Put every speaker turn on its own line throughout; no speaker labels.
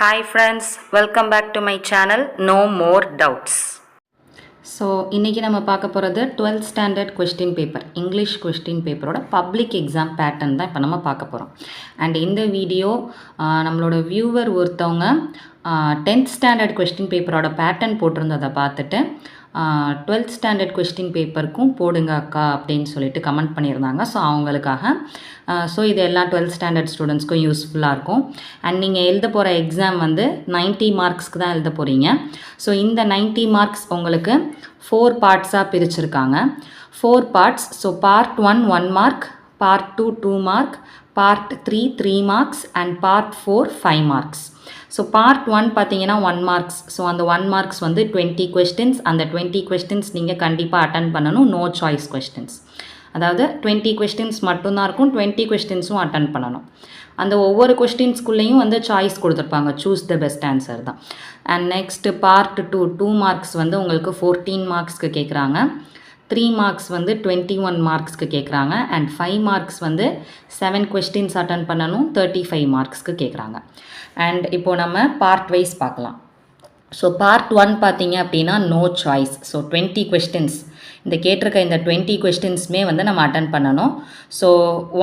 Hi friends, welcome back to my channel No More Doubts. So இன்றைக்கி நம்ம பார்க்க போகிறது 12th standard question paper English question பேப்பரோட public exam pattern தான் இப்போ நம்ம பார்க்க போகிறோம். அண்ட் இந்த வீடியோ நம்மளோட வியூவர் ஒருத்தவங்க 10th ஸ்டாண்டர்ட் கொஸ்டின் பேப்பரோட பேட்டர்ன் போட்டிருந்ததை பார்த்துட்டு 12th ஸ்டாண்டர்ட் கொஸ்டின் பேப்பருக்கும் போடுங்க அக்கா அப்படின்னு சொல்லிட்டு கமெண்ட் பண்ணியிருந்தாங்க. ஸோ அவங்களுக்காக ஸோ இது எல்லாம் 12th ஸ்டாண்டர்ட் ஸ்டூடெண்ட்ஸ்க்கும் யூஸ்ஃபுல்லாக இருக்கும். அண்ட் நீங்கள் எழுத போகிற எக்ஸாம் வந்து 90 மார்க்ஸ்க்கு தான் எழுத போகிறீங்க. ஸோ இந்த 90 மார்க்ஸ் உங்களுக்கு 4 பார்ட்ஸாக பிரிச்சுருக்காங்க. 4 parts. So part 1 1 mark, part 2 2 mark, part 3 3 marks and part 4 5 marks. So part 1 பார்த்தீங்கன்னா 1 மார்க்ஸ். ஸோ அந்த 1 மார்க்ஸ் வந்து 20 கொஸ்டின்ஸ். அந்த 20 கொஸ்டின்ஸ் நீங்கள் கண்டிப்பாக அட்டன் பண்ணணும். No choice questions. அதாவது 20 கொஸ்டின்ஸ் மட்டும்தான் இருக்கும். 20 கொஸ்டின்ஸும் அட்டன் பண்ணணும். அந்த ஒவ்வொரு கொஸ்டின்ஸ்குள்ளேயும் வந்து சாய்ஸ் கொடுத்துருப்பாங்க. சூஸ் த பெஸ்ட் ஆன்சர் தான். அண்ட் நெக்ஸ்ட்டு பார்ட் 2 2 மார்க்ஸ் வந்து உங்களுக்கு 14 மார்க்ஸ்க்கு கேட்குறாங்க. 3 மார்க்ஸ் வந்து 21 மார்க்ஸ்க்கு கேட்குறாங்க. அண்ட் 5 மார்க்ஸ் வந்து 7 கொஸ்டின்ஸ் அட்டன் பண்ணணும். 35 மார்க்ஸ்க்கு கேட்குறாங்க. அண்ட் இப்போது நம்ம பார்ட் வைஸ் பார்க்கலாம். ஸோ பார்ட் 1 பார்த்தீங்க அப்படின்னா நோ சாய்ஸ். ஸோ 20 கொஸ்டின்ஸ் இந்த கேட்டிருக்க இந்த 20 கொஸ்டின்ஸுமே வந்து நம்ம அட்டன் பண்ணணும். ஸோ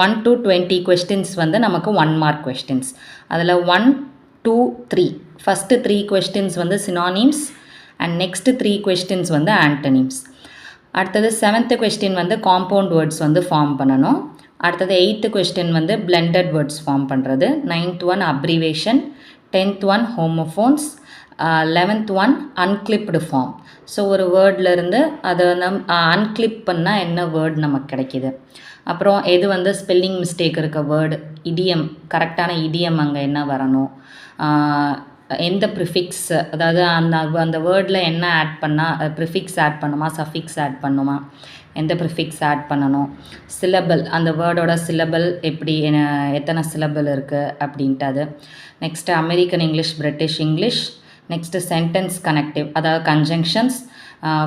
1 to 20 கொஸ்டின்ஸ் வந்து நமக்கு 1 மார்க் கொஸ்டின்ஸ். அதில் 1 2 3 ஃபஸ்ட்டு 3 கொஸ்டின்ஸ் வந்து சினானிம்ஸ் அண்ட் நெக்ஸ்ட்டு 3 கொஸ்டின்ஸ் வந்து ஆன்டனிம்ஸ். அடுத்தது 7th கொஸ்டின் வந்து காம்பவுண்ட் வேர்ட்ஸ் வந்து ஃபார்ம் பண்ணணும். அடுத்தது 8th கொஸ்டின் வந்து பிளெண்டட் வேர்ட்ஸ் ஃபார்ம் பண்ணுறது. 9th one abbreviation, 10th one homophones, 11th one unclipped form. So ஒரு வேர்ட்லேருந்து அதை அன்கிளிப் பண்ணால் என்ன வேர்ட் நமக்கு கிடைக்கிது. அப்புறம் எது வந்து ஸ்பெல்லிங் மிஸ்டேக் இருக்க வேர்டு, இடியம் கரெக்டான இடியம் அங்கே என்ன வரணும், எந்த ப்ரிஃபிக்ஸ், அதாவது அந்த வேர்டில் என்ன ஆட் பண்ணால் ப்ரிஃபிக்ஸ் ஆட் பண்ணுமா, சஃபிக்ஸ் ஆட் பண்ணுமா, எந்த ப்ரிஃபிக்ஸ் ஆட் பண்ணணும், சிலபல் அந்த வேர்டோட சிலபல் எப்படி எத்தனை சிலபல் இருக்குது அப்படின்ட்டு அது. Next American English, British English. Next sentence connective, அதாவது conjunctions,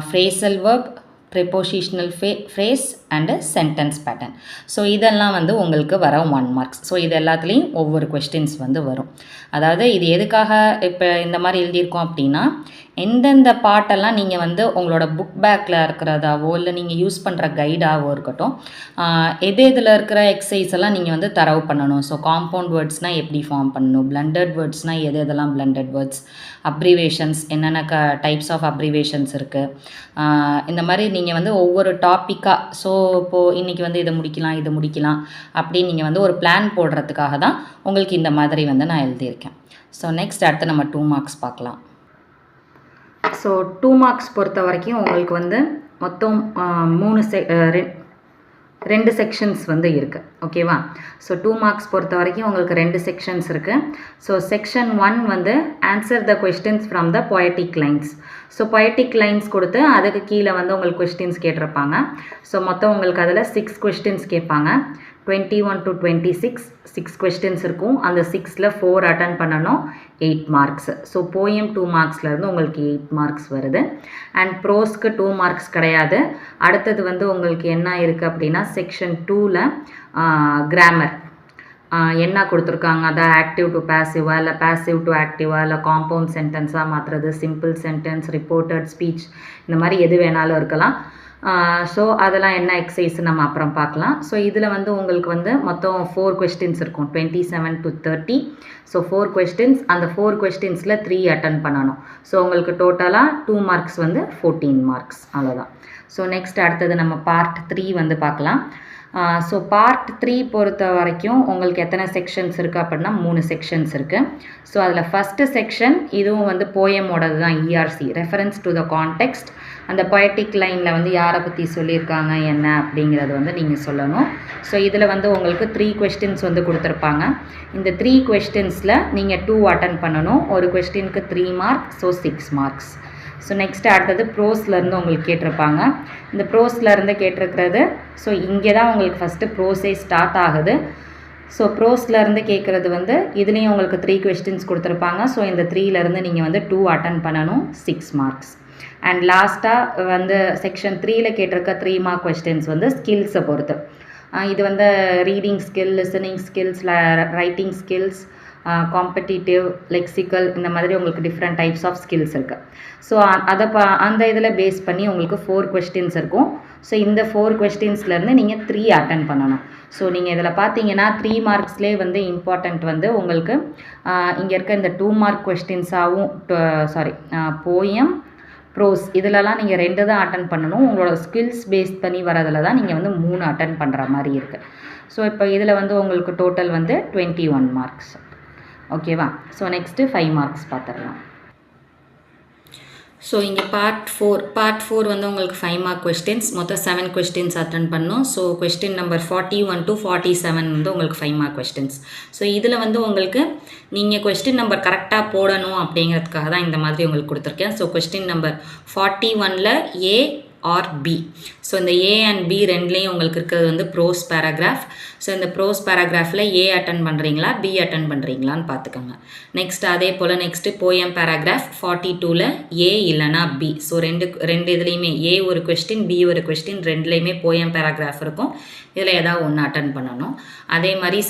phrasal verb, prepositional phrase and sentence pattern. So இதெல்லாம் வந்து உங்களுக்கு வர 1 மார்க்ஸ். ஸோ இது எல்லாத்துலேயும் ஒவ்வொரு கொஸ்டின்ஸ் வந்து வரும். அதாவது இது எதுக்காக இப்போ இந்த மாதிரி எழுதியிருக்கோம் அப்படின்னா, எந்தெந்த பாட்டெல்லாம் நீங்கள் வந்து உங்களோட புக் பேக்கில் இருக்கிறதாவோ இல்லை நீங்கள் யூஸ் பண்ணுற கைடாவோ இருக்கட்டும், இதில் இருக்கிற எக்ஸசைஸ் எல்லாம் நீங்கள் வந்து தரவு பண்ணணும். ஸோ காம்பவுண்ட் வேர்ட்ஸ்னால் எப்படி ஃபார்ம் பண்ணணும், பிளண்டட் வேர்ட்ஸ்னால் எதெல்லாம் பிளண்டட் வேர்ட்ஸ், அப்ரிவேஷன்ஸ் என்னென்ன டைப்ஸ் ஆஃப் அப்ரிவேஷன்ஸ் இருக்குது, இந்த மாதிரி நீங்கள் வந்து ஒவ்வொரு டாப்பிக்காக. ஸோ இப்போது இன்றைக்கி வந்து இதை முடிக்கலாம் அப்படின்னு நீங்கள் வந்து ஒரு பிளான் போடுறதுக்காக தான் உங்களுக்கு இந்த மாதிரி வந்து நான் எழுதியிருக்கேன். ஸோ நெக்ஸ்ட் அடுத்து நம்ம 2 மார்க்ஸ் பார்க்கலாம். ஸோ 2 மார்க்ஸ் பொறுத்த வரைக்கும் உங்களுக்கு வந்து மொத்தம் 2 செக்ஷன்ஸ் வந்து இருக்குது. ஓகேவா? ஸோ 2 மார்க்ஸ் பொறுத்த வரைக்கும் உங்களுக்கு 2 செக்ஷன்ஸ் இருக்குது. ஸோ செக்ஷன் 1 வந்து answer the questions from the poetic lines. So poetic lines கொடுத்து அதுக்கு கீழே வந்து உங்களுக்கு கொஸ்டின்ஸ் கேட்டிருப்பாங்க. ஸோ மொத்தம் உங்களுக்கு அதில் 6 கொஸ்டின்ஸ் கேட்பாங்க. 21 to 26 6 கொஸ்டின்ஸ் இருக்கும். அந்த 6ல் 4 அட்டன் பண்ணணும். 8 மார்க்ஸ். ஸோ போயம் 2 மார்க்ஸ்லேருந்து உங்களுக்கு 8 மார்க்ஸ் வருது. அண்ட் ப்ரோஸ்க்கு 2 மார்க்ஸ் கிடையாது. அடுத்தது வந்து உங்களுக்கு என்ன இருக்குது அப்படின்னா, செக்ஷன் 2ல் கிராமர் என்ன கொடுத்துருக்காங்க, அதான் ஆக்டிவ் டு பேசிவா இல்லை பேசிவ் டு ஆக்டிவா இல்லை காம்பவுண்ட் சென்டென்ஸாக மாற்றுறது, சிம்பிள் சென்டென்ஸ், ரிப்போர்ட்டட் ஸ்பீச், இந்த மாதிரி எது வேணாலும் இருக்கலாம். ஸோ அதெல்லாம் என்ன எக்ஸசைஸ் நம்ம அப்புறம் பார்க்கலாம். ஸோ இதில் வந்து உங்களுக்கு வந்து மொத்தம் 4 கொஸ்டின்ஸ் இருக்கும். 27 to 30. So 4 questions. அந்த 4 கொஸ்டின்ஸில் 3 அட்டன் பண்ணணும். ஸோ உங்களுக்கு டோட்டலாக 2 மார்க்ஸ் வந்து 14 மார்க்ஸ். அவ்வளோதான். ஸோ நெக்ஸ்ட் அடுத்தது நம்ம பார்ட் 3 வந்து பார்க்கலாம். ஸோ பார்ட் 3 பொறுத்த வரைக்கும் உங்களுக்கு எத்தனை செக்ஷன்ஸ் இருக்குது அப்படின்னா 3 செக்ஷன்ஸ் இருக்குது. ஸோ அதில் ஃபஸ்ட்டு செக்ஷன் இதுவும் வந்து போயமோடது தான், ERC reference to the context. அந்த பொயட்டிக் லைனில் வந்து யாரை பற்றி சொல்லியிருக்காங்க என்ன அப்படிங்கிறது வந்து நீங்கள் சொல்லணும். ஸோ இதில் வந்து உங்களுக்கு 3 கொஸ்டின்ஸ் வந்து கொடுத்துருப்பாங்க. இந்த 3 கொஸ்டின்ஸில் நீங்கள் 2 அட்டன் பண்ணணும். ஒரு கொஸ்டினுக்கு 3 mark. So 6 marks. So next அடுத்தது ப்ரோஸ்லேருந்து உங்களுக்கு கேட்டிருப்பாங்க. இந்த ப்ரோஸ்லேருந்து கேட்டிருக்கிறது, ஸோ இங்கே தான் உங்களுக்கு ஃபஸ்ட்டு ப்ரோஸே ஸ்டார்ட் ஆகுது. ஸோ ப்ரோஸ்லேருந்து கேட்குறது வந்து இதுலேயும் உங்களுக்கு 3 கொஸ்டின்ஸ் கொடுத்துருப்பாங்க. ஸோ இந்த 3லேருந்து நீங்கள் வந்து 2 அட்டன் பண்ணணும். 6 மார்க்ஸ். அண்ட் லாஸ்ட்டாக வந்து செக்ஷன் 3ல் கேட்டிருக்க 3 மார்க் கொஸ்டின்ஸ் வந்து ஸ்கில்ஸை பொறுத்து. இது வந்து reading skill, listening skills, writing skills, competitive, lexical, இந்த மாதிரி உங்களுக்கு டிஃப்ரெண்ட் டைப்ஸ் ஆஃப் ஸ்கில்ஸ் இருக்குது. ஸோ அந்த இதில் பேஸ் பண்ணி உங்களுக்கு 4 கொஸ்டின்ஸ் இருக்கும். ஸோ இந்த 4 கொஸ்டின்ஸ்லேருந்து நீங்கள் 3 அட்டன் பண்ணணும். ஸோ நீங்கள் இதில் பார்த்தீங்கன்னா 3 மார்க்ஸ்லேயே வந்து இம்பார்ட்டண்ட் வந்து உங்களுக்கு இங்கே இருக்க இந்த 2 மார்க் கொஸ்டின்ஸாகவும் போயம், ப்ரோஸ் இதிலலாம் நீங்கள் 2 தான் அட்டன் பண்ணணும். உங்களோட ஸ்கில்ஸ் பேஸ் பண்ணி வரதில் தான் நீங்கள் வந்து 3 அட்டன் பண்ணுற மாதிரி இருக்குது. ஸோ இப்போ இதில் வந்து உங்களுக்கு டோட்டல் வந்து 21 மார்க்ஸ். ஓகேவா? ஸோ நெக்ஸ்ட்டு 5 மார்க்ஸ் பார்த்துடலாம். ஸோ இங்கே பார்ட் ஃபோர் வந்து உங்களுக்கு 5 மார்க் கொஸ்டின்ஸ், மொத்தம் 7 கொஸ்டின்ஸ் அட்டன் பண்ணணும். ஸோ கொஸ்டின் நம்பர் 41 to 47 வந்து உங்களுக்கு 5 மார்க் கொஸ்டின்ஸ். ஸோ இதில் வந்து உங்களுக்கு நீங்கள் கொஸ்டின் நம்பர் கரெக்டாக போடணும் அப்படிங்கிறதுக்காக தான் இந்த மாதிரி உங்களுக்கு கொடுத்துருக்கேன். ஸோ கொஸ்டின் நம்பர் 41ல் ஏ ஆர் பி. ஸோ இந்த ஏ அண்ட் பி ரெண்டுலேயும் உங்களுக்கு இருக்கிறது வந்து ப்ரோஸ் பேராகிராஃப். ஸோ இந்த ப்ரோஸ் பேராகிராஃபில் ஏ அட்டன் பண்ணுறீங்களா பி அட்டன் பண்ணுறீங்களான்னு பார்த்துக்கோங்க. நெக்ஸ்ட் அதே போல் நெக்ஸ்ட்டு போயம் பேராகிராஃப் 42ல் ஏ இல்லைனா பி. ஸோ ரெண்டு இதுலேயுமே ஏ ஒரு கொஸ்டின் பி ஒரு கொஸ்டின், ரெண்டுலேயுமே போயம் பேராகிராஃப் இருக்கும். இதில் ஏதாவது ஒன்று அட்டன் பண்ணணும். அதே மாதிரி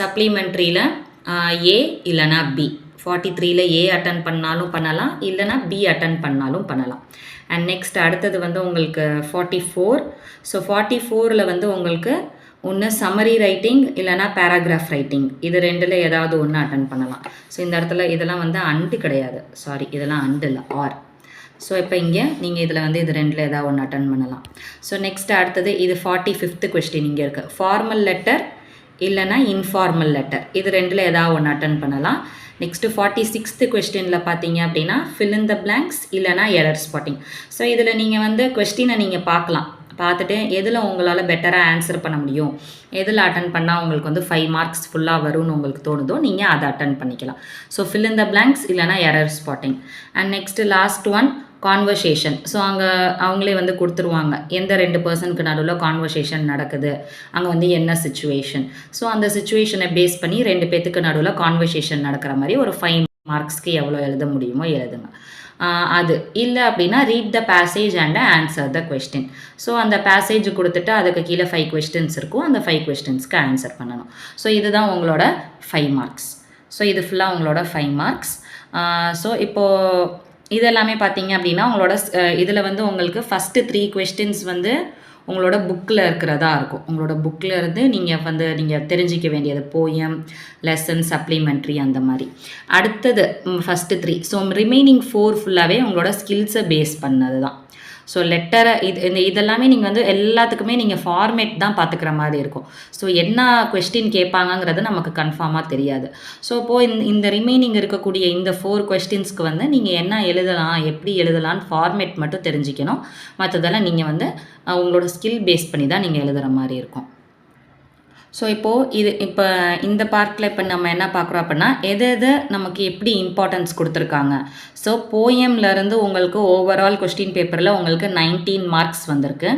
சப்ளிமெண்ட்ரியில் ஏ இல்லைனா பி. 43ல் ஏ அட்டன் பண்ணாலும் பண்ணலாம், இல்லைனா பி அட்டன் பண்ணாலும் பண்ணலாம். அண்ட் நெக்ஸ்ட் அடுத்தது வந்து உங்களுக்கு 44. ஸோ 44ல் வந்து உங்களுக்கு ஒன்று சம்மரி ரைட்டிங் இல்லைனா பேராகிராஃப் ரைட்டிங், இது ரெண்டில் ஏதாவது ஒன்று அட்டன் பண்ணலாம். ஸோ இந்த இடத்துல இதெல்லாம் வந்து அண்டு கிடையாது, இதெல்லாம் அண்டு இல்லை, ஆர். ஸோ இப்போ இங்கே நீங்கள் இதில் வந்து இது ரெண்டில் ஏதாவது ஒன்று அட்டன் பண்ணலாம். ஸோ நெக்ஸ்ட் அடுத்தது இது 45th கொஸ்டின் இங்கே இருக்குது. ஃபார்மல் லெட்டர் இல்லைனா இன்ஃபார்மல் லெட்டர், இது ரெண்டில் ஏதாவது ஒன்று அட்டன் பண்ணலாம். நெக்ஸ்ட்டு 46th கொஸ்டினில் பார்த்தீங்க அப்படின்னா fill in the blanks இல்லைனா எரர் ஸ்பாட்டிங். ஸோ இதில் நீங்கள் வந்து கொஸ்டினை நீங்கள் பார்த்துட்டு எதில் உங்களால் பெட்டராக ஆன்சர் பண்ண முடியும், எதில் அட்டன் பண்ணால் உங்களுக்கு வந்து 5 மார்க்ஸ் ஃபுல்லாக வரும்னு உங்களுக்கு தோணுதோ நீங்கள் அதை அட்டன் பண்ணிக்கலாம். So fill in the blanks இல்லைனா error spotting. And next last one conversation. So அங்கே அவங்களே வந்து கொடுத்துருவாங்க எந்த 2 பர்சனுக்கு நடுவில் கான்வர்சேஷன் நடக்குது, அங்கே வந்து என்ன சுச்சுவேஷன். ஸோ அந்த சுச்சுவேஷனை பேஸ் பண்ணி 2 பேத்துக்கு நடுவில் கான்வர்சேஷன் நடக்கிற மாதிரி ஒரு 5 மார்க்ஸ்க்கு எவ்வளோ எழுத முடியுமோ எழுதுங்க. அது இல்லை அப்படின்னா read the passage and answer the question. So அந்த பேசேஜ் கொடுத்துட்டு அதுக்கு கீழே 5 கொஸ்டின்ஸ் இருக்கும், அந்த 5 கொஸ்டின்ஸ்க்கு ஆன்சர் பண்ணணும். ஸோ இதுதான் உங்களோட 5 மார்க்ஸ். ஸோ இது ஃபுல்லாக உங்களோட 5 மார்க்ஸ். ஸோ இப்போது இதெல்லாமே பார்த்தீங்க அப்படின்னா உங்களோட இதில் வந்து உங்களுக்கு ஃபஸ்ட்டு 3 கொஸ்டின்ஸ் வந்து உங்களோட புக்கில் இருக்கிறதா இருக்கும். உங்களோட புக்கில் இருந்து நீங்கள் தெரிஞ்சிக்க வேண்டியது போயம், லெசன், சப்ளிமெண்ட்ரி அந்த மாதிரி. அடுத்தது ஃபஸ்ட்டு 3. ஸோ ரிமைனிங் 4 ஃபுல்லாகவே உங்களோட ஸ்கில்ஸை பேஸ் பண்ணது தான். ஸோ லெட்டரை இதெல்லாமே நீங்கள் வந்து எல்லாத்துக்குமே நீங்கள் ஃபார்மேட் தான் பார்த்துக்கிற மாதிரி இருக்கும். ஸோ என்ன கொஸ்டின் கேட்பாங்கங்கிறது நமக்கு கன்ஃபார்மாக தெரியாது. ஸோ இப்போது இந்த ரிமைனிங் இருக்கக்கூடிய இந்த 4 கொஸ்டின்ஸ்க்கு வந்து நீங்கள் என்ன எழுதலாம், எப்படி எழுதலான்னு ஃபார்மேட் மட்டும் தெரிஞ்சுக்கணும். மற்றதெல்லாம் நீங்கள் வந்து உங்களோட ஸ்கில் பேஸ் பண்ணி தான் நீங்கள் எழுதுகிற மாதிரி இருக்கும். ஸோ இப்போது இப்போ இந்த பார்ட்டில் இப்போ நம்ம என்ன பார்க்குறோம் அப்படின்னா எது நமக்கு எப்படி இம்பார்ட்டன்ஸ் கொடுத்துருக்காங்க. ஸோ போயம்லேருந்து உங்களுக்கு ஓவரால் கொஸ்டின் பேப்பரில் உங்களுக்கு 19 மார்க்ஸ் வந்திருக்கு.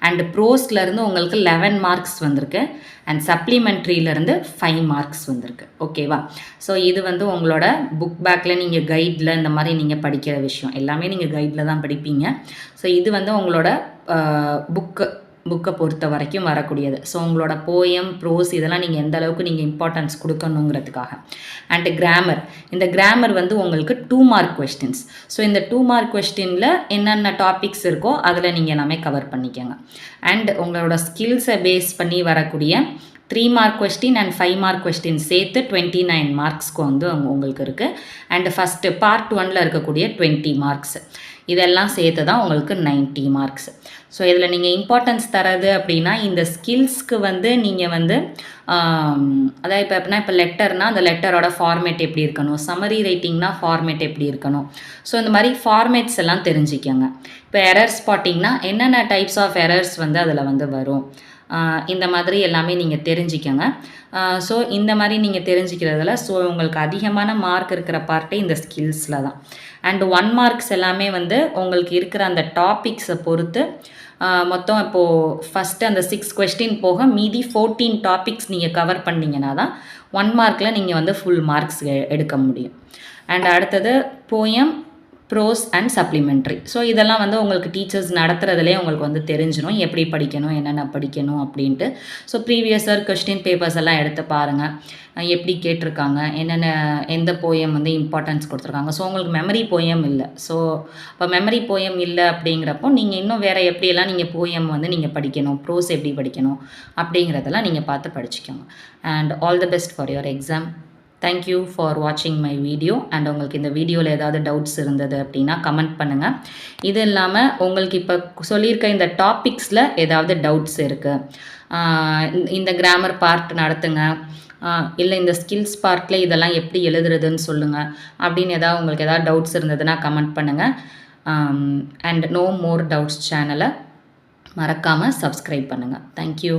அண்ட் ப்ரோஸ்லேருந்து உங்களுக்கு 11 மார்க்ஸ் வந்திருக்கு. அண்ட் சப்ளிமெண்ட்ரியிலேருந்து 5 மார்க்ஸ் வந்திருக்கு. ஓகேவா? ஸோ இது வந்து உங்களோட புக் பேக்கில் நீங்கள் கைடில் இந்த மாதிரி நீங்கள் படிக்கிற விஷயம் எல்லாமே நீங்கள் கைடில் தான் படிப்பீங்க. ஸோ இது வந்து உங்களோட புக்கை பொறுத்த வரைக்கும் வரக்கூடியது. ஸோ உங்களோட போயம், ப்ரோஸ் இதெல்லாம் நீங்கள் எந்த அளவுக்கு நீங்கள் இம்பார்ட்டன்ஸ் கொடுக்கணுங்கிறதுக்காக. அண்டு கிராமர், இந்த கிராமர் வந்து உங்களுக்கு 2 மார்க் கொஸ்டின்ஸ். ஸோ இந்த 2 மார்க் கொஸ்டினில் என்னென்ன டாபிக்ஸ் இருக்கோ அதில் நீங்கள் எல்லாமே கவர் பண்ணிக்கோங்க. அண்ட் உங்களோட ஸ்கில்ஸை பேஸ் பண்ணி வரக்கூடிய 3 mark question and 5 mark question சேர்த்து 29 மார்க்ஸ்க்கு வந்து உங்களுக்கு இருக்குது. அண்டு ஃபஸ்ட்டு பார்ட் 1ல் இருக்கக்கூடிய 20 மார்க்ஸ் இதெல்லாம் சேர்த்து தான் உங்களுக்கு 90 மார்க்ஸ். ஸோ இதில் நீங்கள் இம்பார்ட்டன்ஸ் தரது அப்படின்னா இந்த ஸ்கில்ஸ்க்கு வந்து நீங்கள் வந்து அதாவது இப்போ லெட்டர்னால் அந்த லெட்டரோட ஃபார்மேட் எப்படி இருக்கணும், சம்மரி ரைட்டிங்னா ஃபார்மேட் எப்படி இருக்கணும். ஸோ இந்த மாதிரி ஃபார்மேட்ஸ் எல்லாம் தெரிஞ்சுக்கோங்க. இப்போ எரர் ஸ்பாட்டிங்னா என்னென்ன டைப்ஸ் ஆஃப் எரர்ஸ் வந்து அதில் வந்து வரும், இந்த மாதிரி எல்லாமே நீங்கள் தெரிஞ்சுக்கோங்க. ஸோ இந்த மாதிரி நீங்கள் தெரிஞ்சுக்கிறதுல ஸோ உங்களுக்கு அதிகமான மார்க் இருக்கிற பார்ட்டே இந்த ஸ்கில்ஸில் தான். அண்ட் 1 மார்க்ஸ் எல்லாமே வந்து உங்களுக்கு இருக்கிற அந்த டாபிக்ஸை பொறுத்து மொத்தம் இப்போது ஃபஸ்ட்டு அந்த 6 கொஸ்டின் போக மீதி 14 டாபிக்ஸ் நீங்கள் கவர் பண்ணிங்கன்னா தான் 1 மார்க்கில் நீங்கள் வந்து ஃபுல் மார்க்ஸ் எடுக்க முடியும். அண்ட் அடுத்தது poem, prose and supplementary. So இதெல்லாம் வந்து உங்களுக்கு டீச்சர்ஸ் நடத்துகிறதுலே உங்களுக்கு வந்து தெரிஞ்சிடும் எப்படி படிக்கணும், என்னென்ன படிக்கணும் அப்படின்ட்டு. So previous year question papers எல்லாம் எடுத்து பாருங்கள், எப்படி கேட்டிருக்காங்க, என்னென்ன எந்த போயம் வந்து இம்பார்ட்டன்ஸ் கொடுத்துருக்காங்க. ஸோ உங்களுக்கு மெமரி போயம் இல்லை. ஸோ இப்போ மெமரி போயம் இல்லை அப்படிங்கிறப்போ நீங்கள் இன்னும் வேறு எப்படியெல்லாம் நீங்கள் போயம் வந்து நீங்கள் படிக்கணும், ப்ரோஸ் எப்படி படிக்கணும் அப்படிங்கிறதெல்லாம் நீங்கள் பார்த்து படிச்சுக்கோங்க. And all the best for your exam. Thank you for வாட்சிங் மை வீடியோ. அண்ட் உங்களுக்கு இந்த வீடியோவில் ஏதாவது டவுட்ஸ் இருந்தது அப்படின்னா கமெண்ட் பண்ணுங்கள். இது இல்லாமல் உங்களுக்கு இப்போ சொல்லியிருக்க இந்த டாபிக்ஸில் ஏதாவது டவுட்ஸ் இருக்குது, இந்த கிராமர் பார்ட் நடத்துங்க, இல்லை இந்த ஸ்கில்ஸ் பார்ட்டில் இதெல்லாம் எப்படி எழுதுறதுன்னு சொல்லுங்கள் அப்படின்னு உங்களுக்கு ஏதாவது டவுட்ஸ் இருந்ததுன்னா கமெண்ட் பண்ணுங்கள். அண்ட் நோ மோர் டவுட்ஸ் சேனலை மறக்காமல் சப்ஸ்கிரைப் பண்ணுங்கள். தேங்க்யூ.